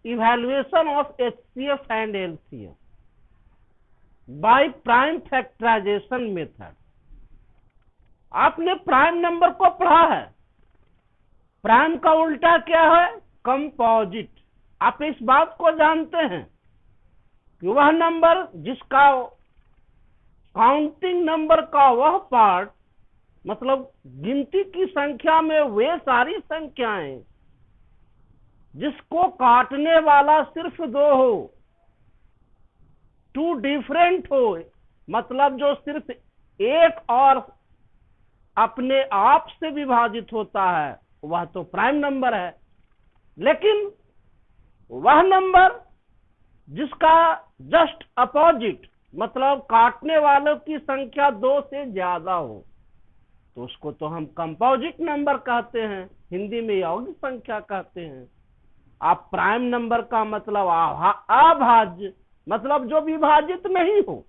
evaluation of HCF and LCM by prime factorization method। आपने prime number को पढ़ा है। प्राइम का उल्टा क्या है? कंपोजिट। आप इस बात को जानते हैं कि वह नंबर जिसका काउंटिंग नंबर का वह पार्ट, मतलब गिनती की संख्या में वे सारी संख्याएं जिसको काटने वाला सिर्फ 2 हो, 2 डिफरेंट हो, मतलब जो सिर्फ एक और अपने आप से विभाजित होता है, वह तो प्राइम नंबर है। लेकिन वह नंबर जिसका जस्ट अपोजिट, मतलब काटने वालों की संख्या 2 से ज्यादा हो, तो उसको तो हम कंपोजिट नंबर कहते हैं, हिंदी में यौगिक संख्या कहते हैं। आप प्राइम नंबर का मतलब अभाज्य, मतलब जो विभाजित नहीं हो,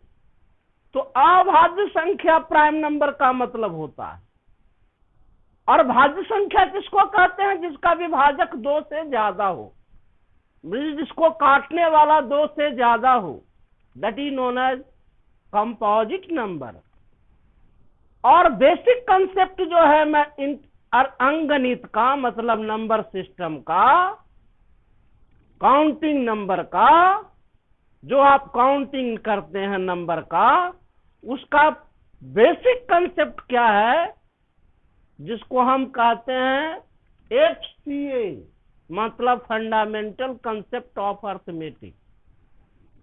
तो अभाज्य संख्या प्राइम नंबर का मतलब होता है। और भाज्य संख्या किसको कहते हैं? जिसका विभाजक 2 से ज्यादा हो, जिसको काटने वाला 2 से ज्यादा हो, that is known as composite number. और बेसिक कंसेप्ट जो है मैं अंकगणित का, मतलब नंबर सिस्टम का, काउंटिंग नंबर का, जो आप काउंटिंग करते हैं नंबर का, उसका बेसिक कंसेप्ट क्या है, जिसको हम कहते हैं FCA, मतलब फंडामेंटल कंसेप्ट ऑफ अरिथमेटिक।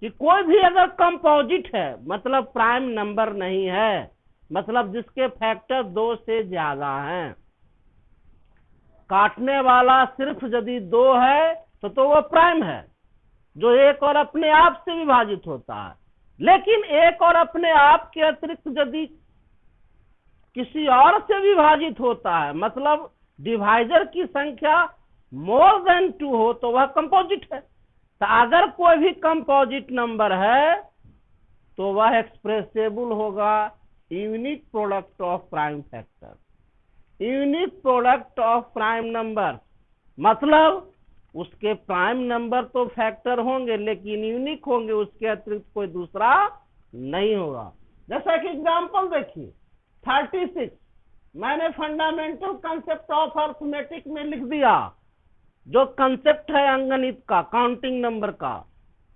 कि कोई भी अगर कंपोजिट है, मतलब प्राइम नंबर नहीं है, मतलब जिसके फैक्टर 2 से ज्यादा हैं, काटने वाला सिर्फ यदि 2 है तो वो प्राइम है, जो एक और अपने आप से विभाजित होता है। लेकिन एक और अपने आप के अतिरिक्त यदि किसी और से विभाजित होता है, मतलब डिवाइजर की संख्या मोर देन 2 हो, तो वह कंपोजिट है। तो अगर कोई भी कंपोजिट नंबर है तो वह एक्सप्रेसेबल होगा unique product of prime factor. Unique product of prime number मतलब उसके प्राइम नंबर तो फैक्टर होंगे, लेकिन यूनिक होंगे, उसके अतिरिक्त कोई दूसरा नहीं होगा। जैसा कि एग्जांपल देखिए 36, मैंने फंडामेंटल कंसेप्ट ऑफ अरिथमेटिक में लिख दिया, जो कंसेप्ट है अंकगणित का, काउंटिंग नंबर का,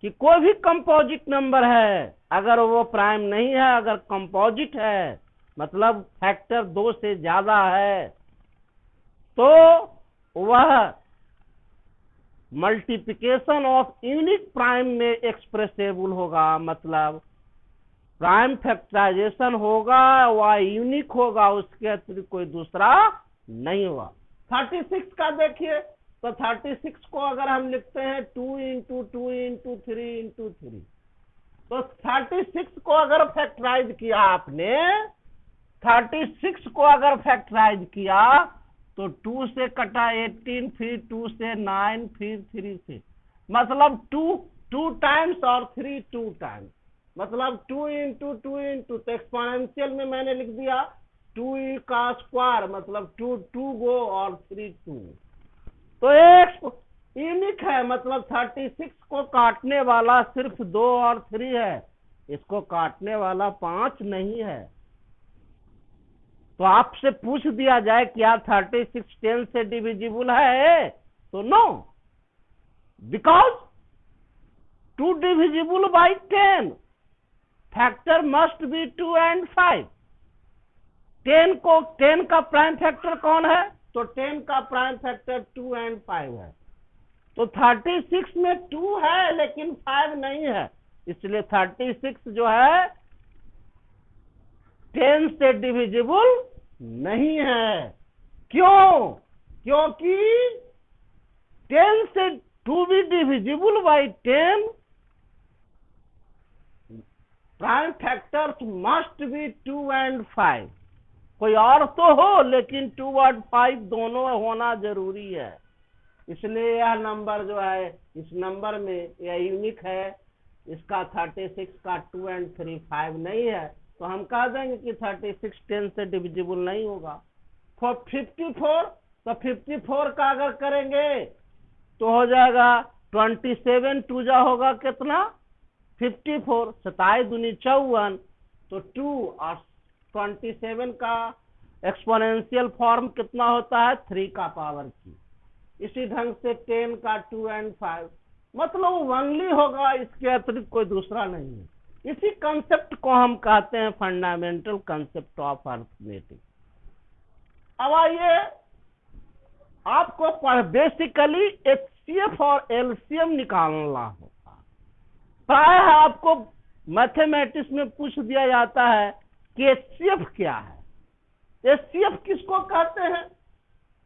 कि कोई भी कंपोजिट नंबर है, अगर वो प्राइम नहीं है, अगर कंपोजिट है, मतलब फैक्टर 2 से ज्यादा है, तो वह मल्टीप्लिकेशन ऑफ यूनिक प्राइम में एक्सप्रेसेबल होगा, मतलब प्राइम फैक्टराइजेशन होगा, वह यूनिक होगा, उसके अतिरिक्त कोई दूसरा नहीं होगा। 36 का देखिए, तो 36 को अगर हम लिखते हैं 2 इंटू 2 इंटू 3 इंटू 3, तो 36 को अगर फैक्टराइज किया आपने, 36 को अगर फैक्टराइज किया तो 2 से कटा 18, फिर 2 से 9, फिर 3 से, मतलब 2 टाइम्स और 3 2 टाइम्स, मतलब 2 इंटू 2 इंटू, तो एक्सपोनेंशियल में मैंने लिख दिया 2 का स्क्वायर, मतलब 2 गो और 3 2। तो एक यूनिक है, मतलब 36 को काटने वाला सिर्फ 2 और 3 है, इसको काटने वाला 5 नहीं है। तो आपसे पूछ दिया जाए क्या 36 10 से डिविजिबल है, तो no, because 2 divisible by 10, factor must be 2 and 5। 10 का प्राइम फैक्टर कौन है, तो 10 का प्राइम फैक्टर 2 and 5 है। तो 36 में 2 है लेकिन 5 नहीं है, इसलिए 36 जो है 10 से डिविजिबल नहीं है। क्यों? क्योंकि 10 से 2 भी divisible by 10, prime factors must be 2 and 5। कोई और तो हो, लेकिन 2 और 5 दोनों होना जरूरी है। इसलिए यह नंबर जो है, इस नंबर में यह यूनिक है, इसका 36 का 2 and 3 5 नहीं है, तो हम कह देंगे कि 36 10 से डिविजिबल नहीं होगा। 54, तो 54 का अगर करेंगे तो हो जाएगा 27 टू जा होगा कितना 54, 27 दूनी 54, तो 2 और 27 का एक्सपोनेंशियल फॉर्म कितना होता है 3 का पावर की। इसी ढंग से 10 का 2 और 5, मतलब ओनली होगा, इसके अतिरिक्त कोई दूसरा नहीं है। इसी कंसेप्ट को हम कहते हैं फंडामेंटल कंसेप्ट ऑफ अरिथमेटिक। अब आइए आपको बेसिकली एचसीएफ और एलसीएम निकालना होगा। प्राय आपको मैथमेटिक्स में पूछ दिया जाता है कि एचसीएफ क्या है। एचसीएफ किसको कहते हैं,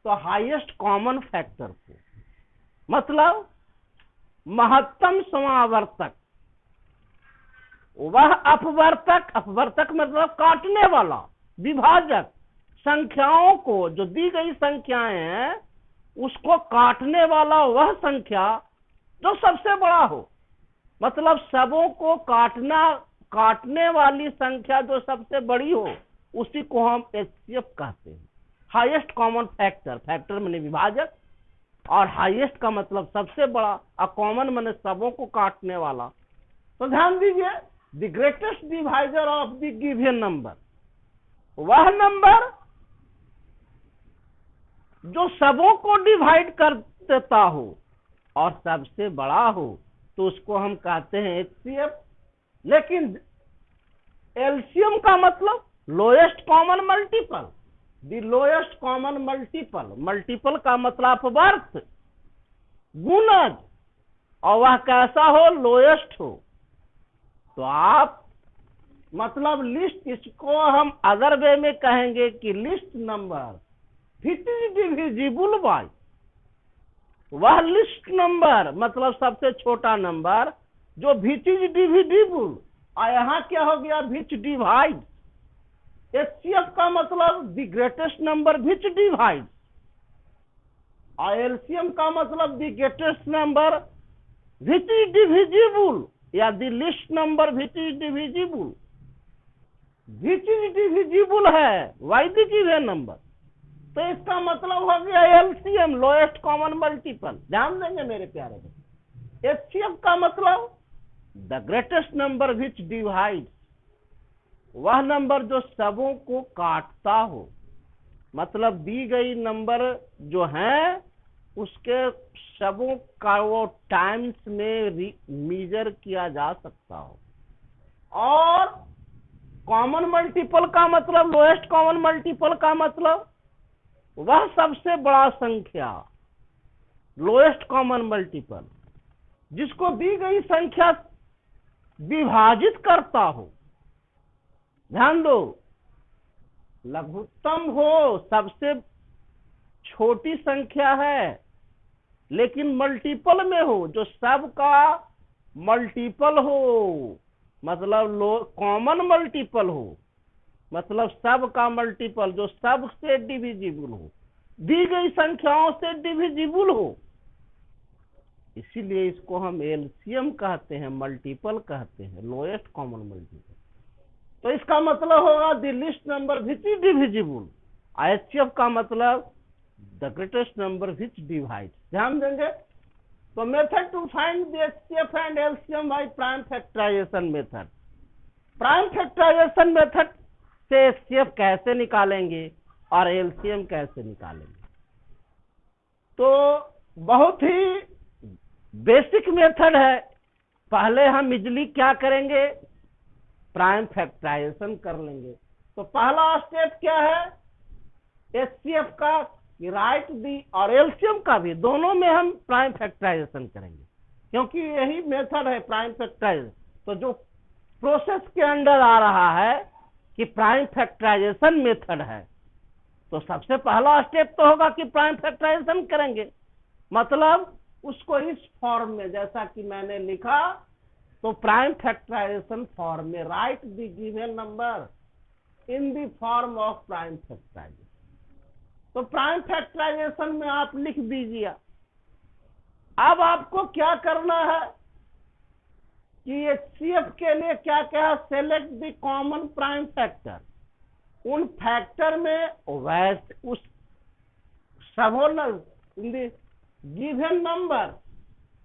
तो हाईएस्ट कॉमन फैक्टर को, मतलब महत्तम समावर्तक। वह अपवर्तक मतलब काटने वाला, विभाजक, संख्याओं को, जो दी गई संख्याएं हैं उसको काटने वाला वह संख्या जो सबसे बड़ा हो, मतलब सबों को काटने वाली संख्या जो सबसे बड़ी हो, उसी को हम एचसीएफ कहते हैं। हाईएस्ट कॉमन फैक्टर, फैक्टर माने विभाजक, और हाईएस्ट का मतलब सबसे बड़ा, और कॉमन माने सबों को काटने वाला। तो ध्यान दीजिए, the greatest divisor of the given number, वह नंबर जो सबों को डिवाइड कर देता हो और सबसे बड़ा हो, तो उसको हम कहते हैं एचसीएफ। लेकिन एलसीएम का मतलब lowest common multiple, the lowest common multiple, multiple का मतलब अपवर्त, गुणज, और वह कैसा हो, लोएस्ट हो। तो आप मतलब लिस्ट, इसको हम अदर वे में कहेंगे कि list number which is divisible by, वह लिस्ट नंबर मतलब सबसे छोटा नंबर जो विच इज डिविजिबल, और यहाँ क्या हो गया विच डिवाइड। एचसीएफ का मतलब the greatest number which divide, और एलसीएम का मतलब the greatest number which is divisible, या the list number which is divisible. Which is divisible है वाई द गिवन नंबर, तो इसका मतलब हो गया एलसीएम, लोएस्ट कॉमन मल्टीपल। ध्यान देंगे मेरे प्यारे बच्चे, एचसीएफ का मतलब the greatest number which divide, वह नंबर जो सबों को काटता हो, मतलब दी गई नंबर जो है उसके सबों का वो टाइम्स में मेजर किया जा सकता हो। और कॉमन मल्टीपल का मतलब, लोएस्ट कॉमन मल्टीपल का मतलब वह सबसे बड़ा संख्या, लोएस्ट कॉमन मल्टीपल, जिसको दी गई संख्या विभाजित करता हो। ध्यान दो, लघुत्तम हो, सबसे छोटी संख्या है, लेकिन मल्टीपल में हो, जो सबका मल्टीपल हो, मतलब कॉमन मल्टीपल हो, मतलब सब का मल्टीपल जो सब से डिविजिबल हो, दी गई संख्याओं से डिविजिबल हो। इसीलिए इसको हम एलसीएम कहते हैं, मल्टीपल कहते हैं, लोएस्ट कॉमन मल्टीपल। तो इसका मतलब होगा the list number which is divisible. HCF का मतलब the greatest number which divide. ध्यान देंगे। तो method to find the HCF and LCM by prime factorization method. Prime factorization method से एचसीएफ कैसे निकालेंगे और एलसीएम कैसे निकालेंगे, तो बहुत ही बेसिक मेथड है। पहले हम इजली क्या करेंगे, प्राइम फैक्टराइजेशन कर लेंगे। तो पहला स्टेप क्या है, एचसीएफ का राइट दी, और एलसीएम का भी, दोनों में हम प्राइम फैक्टराइजेशन करेंगे, क्योंकि यही मेथड है प्राइम फैक्टराइजेशन। तो जो प्रोसेस के अंदर आ रहा है कि प्राइम फैक्टराइजेशन मेथड है, तो सबसे पहला स्टेप तो होगा कि प्राइम फैक्टराइजेशन करेंगे, मतलब उसको इस फॉर्म में, जैसा कि मैंने लिखा, तो प्राइम फैक्टराइजेशन फॉर्म में write the given number in the form of prime factorization. तो प्राइम फैक्टराइजेशन में आप लिख दीजिए। अब आपको क्या करना है कि एचसीएफ के लिए क्या क्या, select the common prime factor. उन फैक्टर में वैसे उस सबों गिवन नंबर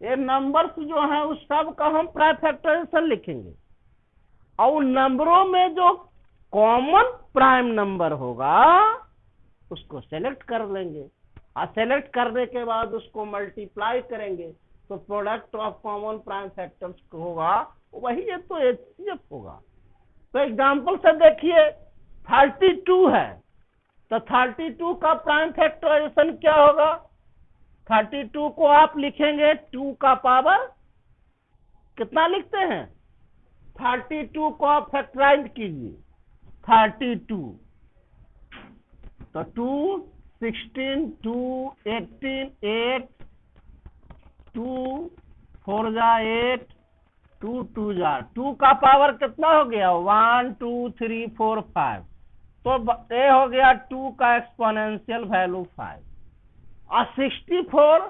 ये नंबर्स जो हैं उस सब का हम प्राइम फैक्टराइजेशन लिखेंगे, और उन नंबरों में जो कॉमन प्राइम नंबर होगा उसको सेलेक्ट कर लेंगे, और सेलेक्ट करने के बाद उसको मल्टीप्लाई करेंगे, तो product of common prime factors होगा वही है, तो HCF होगा। तो एग्जांपल से देखिए 32 है, तो 32 का प्राइम फैक्टराइजेशन क्या होगा? 32 को आप लिखेंगे 2 का पावर कितना लिखते हैं? 32 को आप फैक्टराइज कीजिए 32, तो 2 16 2 18 8 2 4 जा 8 2 2 जा 2 का पावर कितना हो गया? 1 2 3 4 5, तो ये हो गया 2 का एक्सपोनेंशियल वैल्यू 5। और 64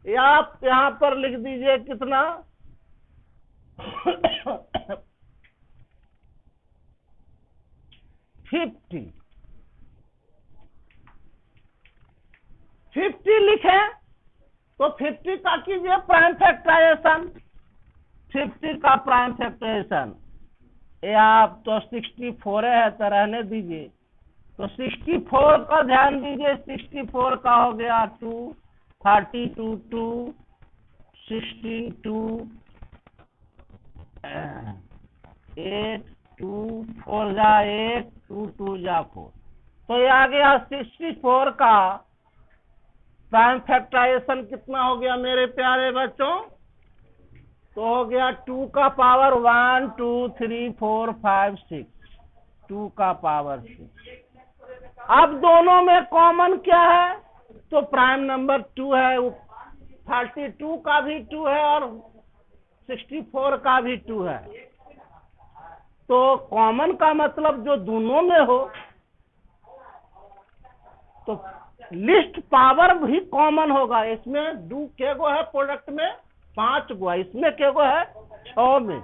या आप यहां पर लिख दीजिए कितना 50 लिखे, तो 50 का कीजिए प्राइम फैक्टराइजेशन, 50 का प्राइम फैक्टराइजेशन, ये आप तो 64 है तो रहने दीजिए, तो 64 का ध्यान दीजिए, 64 का हो गया 2 32 2 16 2 8 2 4 जा 8 2 2 जा 4, तो ये आ गया 64 का प्राइम फैक्टराइजेशन कितना हो गया मेरे प्यारे बच्चों? तो हो गया 2 का पावर 1 2 3 4 5 6, 2 का पावर 6। अब दोनों में कॉमन क्या है? तो प्राइम नंबर 2 है, 32 का भी 2 है और 64 का भी 2 है, तो कॉमन का मतलब जो दोनों में हो, तो लिस्ट पावर भी कॉमन होगा। इसमें 2 के गो है प्रोडक्ट में, 5 गो है, इसमें के गो है 6 में,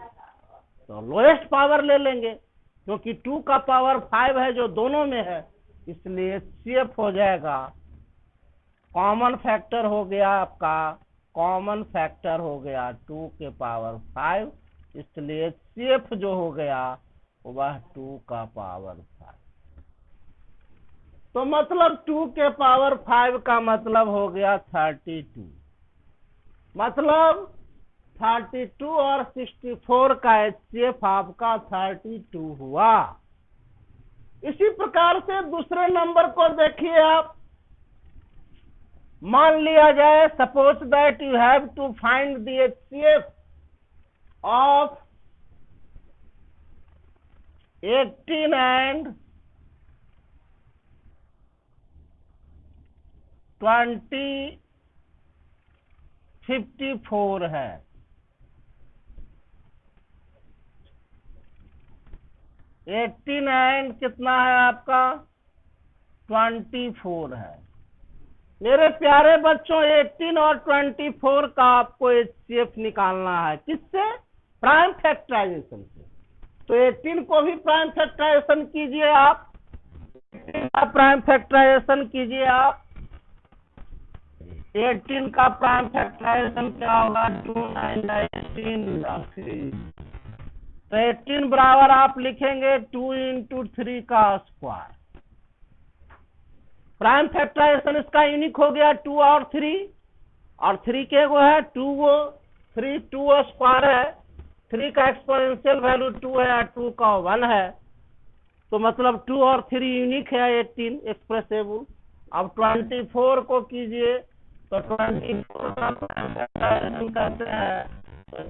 तो लोएस्ट पावर ले लेंगे, क्योंकि 2 का पावर 5 है जो दोनों में है, इसलिए HCF हो जाएगा। कॉमन फैक्टर हो गया आपका, कॉमन फैक्टर हो गया 2 के पावर 5, इसलिए HCF जो हो गया वह 2 का पावर 5। तो मतलब 2 के पावर 5 का मतलब हो गया 32, मतलब 32 और 64 का HCF आपका 32 हुआ। इसी प्रकार से दूसरे नंबर को देखिए आप, मान लिया जाए suppose that you have to find the HCF of 18 and 20 54 है। 18 एंड कितना है आपका 24 है। मेरे प्यारे बच्चों 18 और 24 का आपको HCF निकालना है, किससे? प्राइम फैक्टराइजेशन से। तो 18 को भी प्राइम फैक्टराइजेशन कीजिए आप, प्राइम फैक्टराइजेशन कीजिए आप। 18 का प्राइम फैक्टराइजेशन क्या होगा? 2 9 18, तो 18 बराबर आप लिखेंगे 2 इंटू 3 का स्क्वायर। प्राइम फैक्टराइजेशन इसका यूनिक हो गया 2 और 3, और 3 के वो है 2 वो 3 2 स्क्वायर है, 3 का एक्सपोनेंशियल वैल्यू 2 है और 2 का 1 है, तो मतलब 2 और 3 यूनिक है 18 एक्सप्रेसेबल। अब 24 को कीजिए, तो 24 का प्राइम फैक्टराइजेशन करते हैं,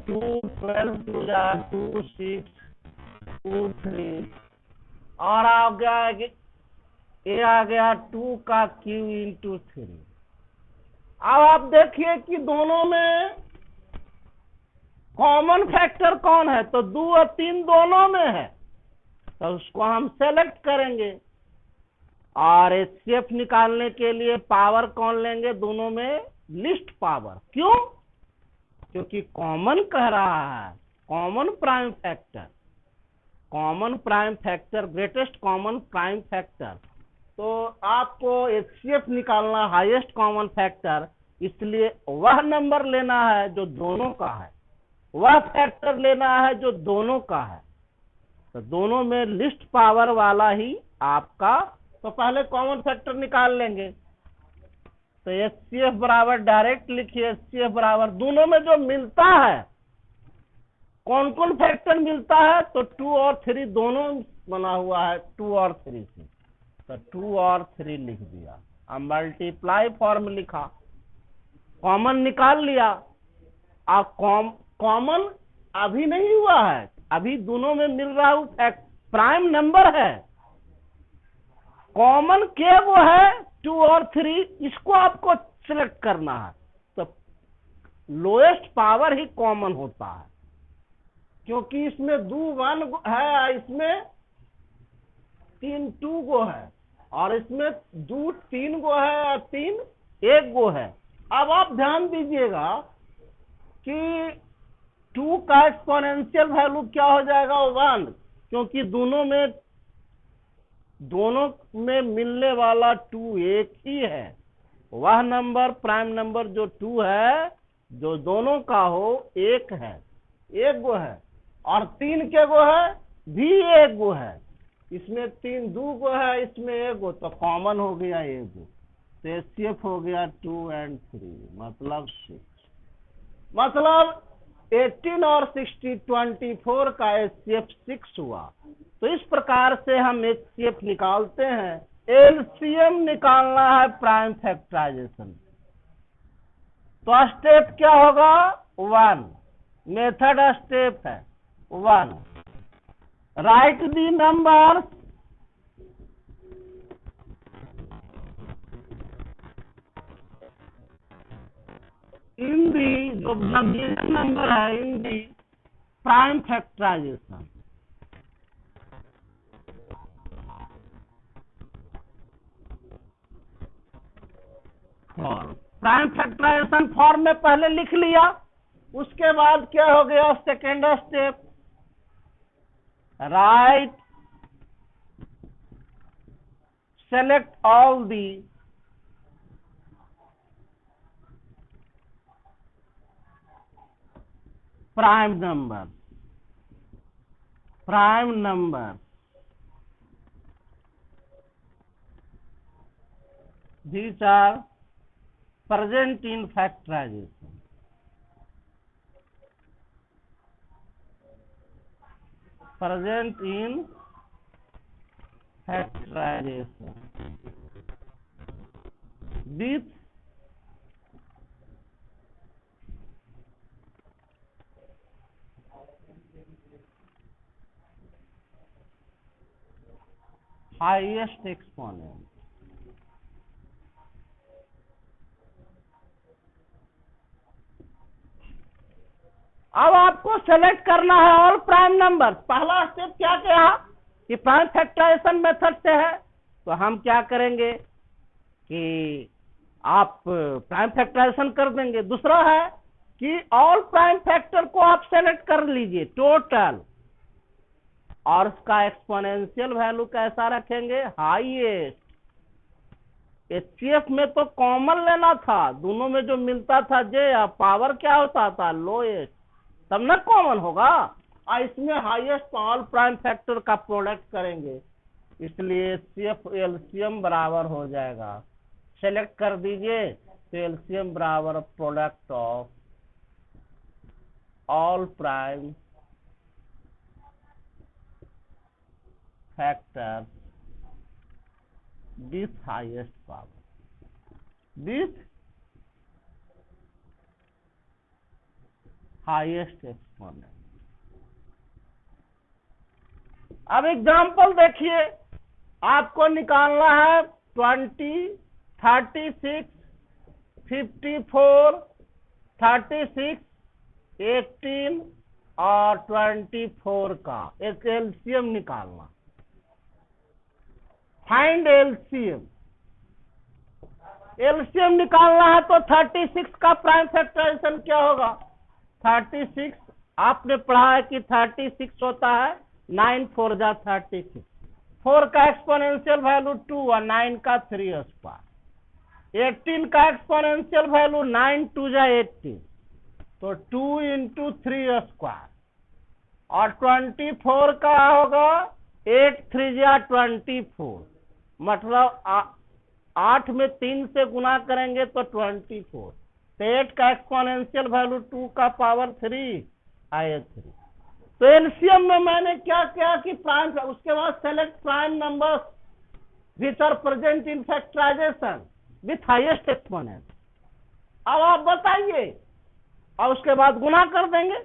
2 12 2 2 6 2 3, और आ गया ये आ गया 2 का क्यू इंटू 3। अब आप देखिए कि दोनों में कॉमन फैक्टर कौन है? तो 2 और 3 दोनों में है, तो उसको हम सेलेक्ट करेंगे, और HCF निकालने के लिए पावर कौन लेंगे? दोनों में लिस्ट पावर। क्यों? क्योंकि कॉमन कह रहा है, common prime factor, common prime factor, greatest common prime factor. तो आपको HCF निकालना, हाईएस्ट कॉमन फैक्टर, इसलिए वह नंबर लेना है जो दोनों का है, वह फैक्टर लेना है जो दोनों का है। तो दोनों में लिस्ट पावर वाला ही आपका, तो पहले कॉमन फैक्टर निकाल लेंगे। तो HCF बराबर डायरेक्ट लिखिए, HCF बराबर दोनों में जो मिलता है, कौन कौन फैक्टर मिलता है, तो 2 और 3 दोनों बना हुआ है 2 और 3 से, तो 2 और 3 लिख दिया। अब मल्टीप्लाई फॉर्म लिखा, कॉमन निकाल लिया। अब कॉमन अभी नहीं हुआ है, अभी दोनों में मिल रहा है प्राइम नंबर है, कॉमन क्या वो है 2 और 3, इसको आपको सिलेक्ट करना है। तो लोएस्ट पावर ही कॉमन होता है, क्योंकि इसमें 2 1 है, इसमें 3 2 गो है, और इसमें 2 3 गो है और 3 1 गो है। अब आप ध्यान दीजिएगा कि 2 का एक्सपोनेंशियल वैल्यू क्या हो जाएगा 1, क्योंकि दोनों में मिलने वाला 2 एक ही है। वह नंबर प्राइम नंबर जो 2 है, जो दोनों का हो, एक है, एक गो है, और 3 के गो है भी एक गो है। इसमें 3 2 गो है, इसमें एक गो, तो कॉमन हो गया एक गो। तो HCF हो गया 2 और 3 मतलब 6, मतलब 18 और 60 24 का HCF 6 हुआ। तो इस प्रकार से हम HCF निकालते हैं। LCM निकालना है प्राइम फैक्टराइजेशन, तो स्टेप क्या होगा 1, मेथड स्टेप है 1, राइट दी नंबर इन दी, जो नंबर है in the prime factorization. Prime factorization form में पहले लिख लिया, उसके बाद क्या हो गया second step, right select all the prime number these are present in factorization. Present in factorization with highest exponent. अब आपको सेलेक्ट करना है ऑल प्राइम नंबर। पहला स्टेप क्या किया कि प्राइम फैक्टराइजेशन मेथड से है, तो हम क्या करेंगे कि आप प्राइम फैक्टराइजेशन कर देंगे। दूसरा है कि ऑल प्राइम फैक्टर को आप सेलेक्ट कर लीजिए टोटल, और उसका एक्सपोनेंशियल वैल्यू कैसा रखेंगे हाईएस्ट। HCF में तो कॉमन लेना था, दोनों में जो मिलता था जे पावर क्या होता था लोएस्ट, तब ना कॉमन होगा। और इसमें हाईएस्ट ऑल प्राइम फैक्टर का प्रोडक्ट करेंगे, इसलिए HCF LCM बराबर हो जाएगा। सेलेक्ट कर दीजिए, तो LCM बराबर product of all prime factor with highest power, with highest exponent. अब एग्जांपल देखिए, आपको निकालना है 20, 36, 54, 36, 18 और 24 का एक LCM निकालना। फाइंड LCM निकालना है, तो 36 का प्राइम फैक्टराइजेशन क्या होगा 36, आपने पढ़ा है कि 36 होता है 9 4 जा 36, 4 का एक्सपोनेंशियल वैल्यू 2 और 9 का 3 स्क्वायर। 18 का एक्सपोनेंशियल वैल्यू 9 2 जा 18, तो 2 इंटू 3 स्क्वायर, और 24 का होगा 8 3 जा 24, मतलब 8 में 3 से गुना करेंगे तो 24, तो 8 का एक्सपोनेंशियल वैल्यू 2 का पावर 3 आए 3। तो एलसीएम में मैंने क्या किया कि प्राइम, उसके बाद select prime numbers which are present in factorization with highest exponent. अब आप बताइए, और उसके बाद गुना कर देंगे।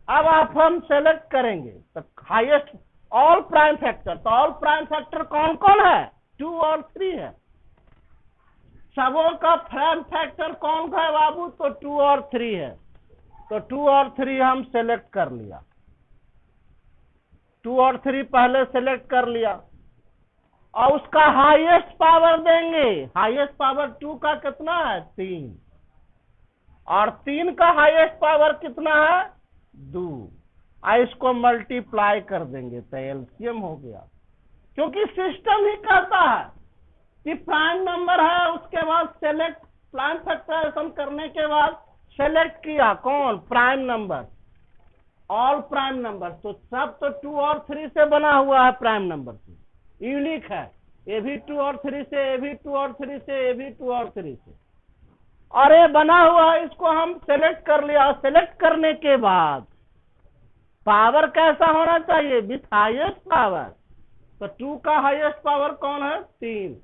अब आप हम सेलेक्ट करेंगे तो हाईएस्ट ऑल प्राइम फैक्टर, तो ऑल प्राइम फैक्टर कौन कौन है? 2 और 3 है। सबों का प्राइम फैक्टर कौन है बाबू? तो 2 और 3 है। तो 2 और 3 हम सेलेक्ट कर लिया, 2 और 3 पहले सेलेक्ट कर लिया, और उसका हाईएस्ट पावर देंगे। हाईएस्ट पावर 2 का कितना है? 3, और 3 का हाईएस्ट पावर कितना है? 2। इसको मल्टीप्लाई कर देंगे तो एलसीएम हो गया, क्योंकि सिस्टम ही कहता है कि प्राइम नंबर है, उसके बाद सेलेक्ट, प्राइम फैक्टराइजेशन करने के बाद सेलेक्ट किया कौन? Prime number, all prime number. तो सब तो 2 और 3 से बना हुआ है, प्राइम नंबर से यूनिक है, ये भी 2 और 3 से, ये भी 2 और 3 से, ये भी 2 और 3 से, और ये बना हुआ है, इसको हम सेलेक्ट कर लिया। सेलेक्ट करने के बाद पावर कैसा होना चाहिए? With highest power. तो 2 का हाईएस्ट पावर कौन है? 3,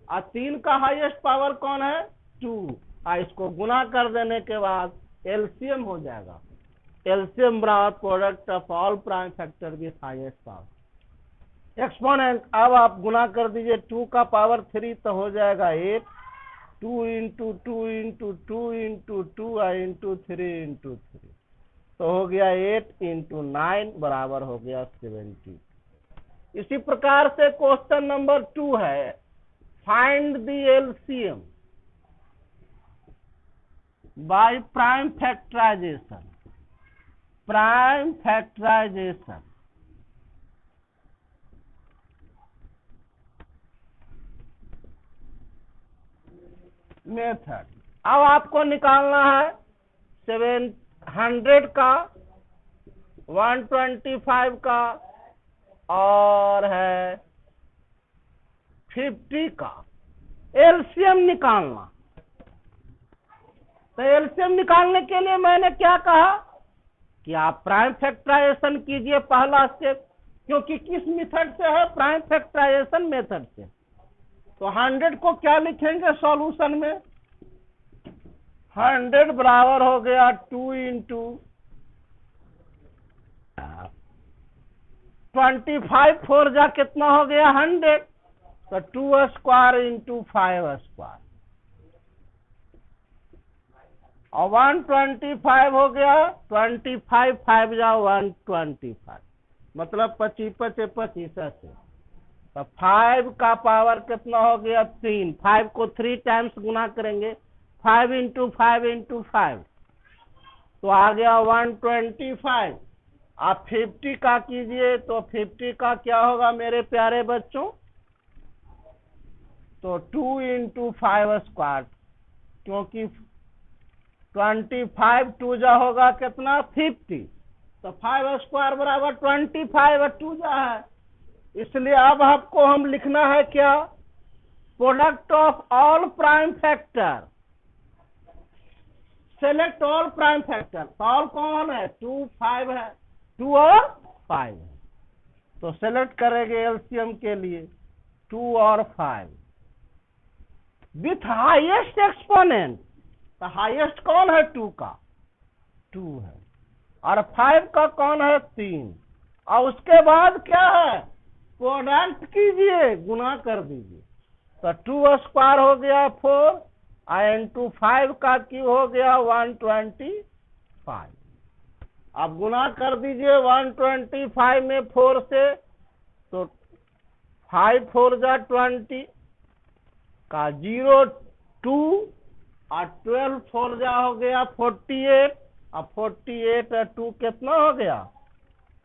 और 3 का हाईएस्ट पावर कौन है? 2। इसको गुना कर देने के बाद एलसीएम हो जाएगा। एलसीएम बराबर product of all prime factor with highest power exponent. अब आप गुना कर दीजिए, 2 का पावर 3 तो हो जाएगा 8, 2 into 2 into 2 into 2 into 3 into 3, तो हो गया 8 इंटू 9 बराबर हो गया 70। इसी प्रकार से क्वेश्चन नंबर 2 है, find the LCM by prime factorization. Prime factorization method. अब आपको निकालना है 700 का, 125 का, और है 50 का एलसीएम निकालना। तो एलसीएम निकालने के लिए मैंने क्या कहा कि आप प्राइम फैक्टराइजेशन कीजिए, पहला स्टेप, क्योंकि किस मेथड से है? प्राइम फैक्टराइजेशन मेथड से। तो 100 को क्या लिखेंगे सॉल्यूशन में? 100 बराबर हो गया 2 इंटू 25, 4 जा कितना हो गया? 100, तो 2 स्क्वायर इंटू 5 स्क्वायर, और 125 हो गया 25, 5 जा 125, मतलब 25 25 से। तो 5 का पावर कितना हो गया? 3। 5 को 3 टाइम्स गुना करेंगे, 5 इंटू 5 इंटू 5, तो आ गया 125। आप 50 का कीजिए, तो 50 का क्या होगा मेरे प्यारे बच्चों? तो 2 इंटू 5 स्क्वायर, क्योंकि 25 2 जा होगा कितना? 50, तो 5 स्क्वायर बराबर 25, 2 जा है। इसलिए अब आपको हम लिखना है क्या? Product of all prime factor, select all prime factor. All कौन है? 2 5 है, 2 और 5, तो सेलेक्ट करेंगे एलसीएम के लिए 2 और 5 विथ हाईएस्ट एक्सपोनेंट। तो हाईएस्ट कौन है? 2 का 2 है, और 5 का कौन है? 3, और उसके बाद क्या है? प्रोडक्ट कीजिए, गुना कर दीजिए। तो 2 स्क्वायर हो गया 4, इंटू 5 का क्यूब हो गया 125। अब गुना कर दीजिए 125 में 4 से, तो 5 4 जा 20 का 0 2, और 12 4 जा हो गया 48, और 48 और 2 कितना हो गया?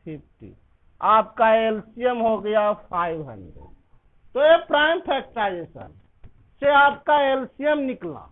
50। आपका एलसीएम हो गया 500। तो ये प्राइम फैक्टराइजेशन। से आपका एलसीएम निकला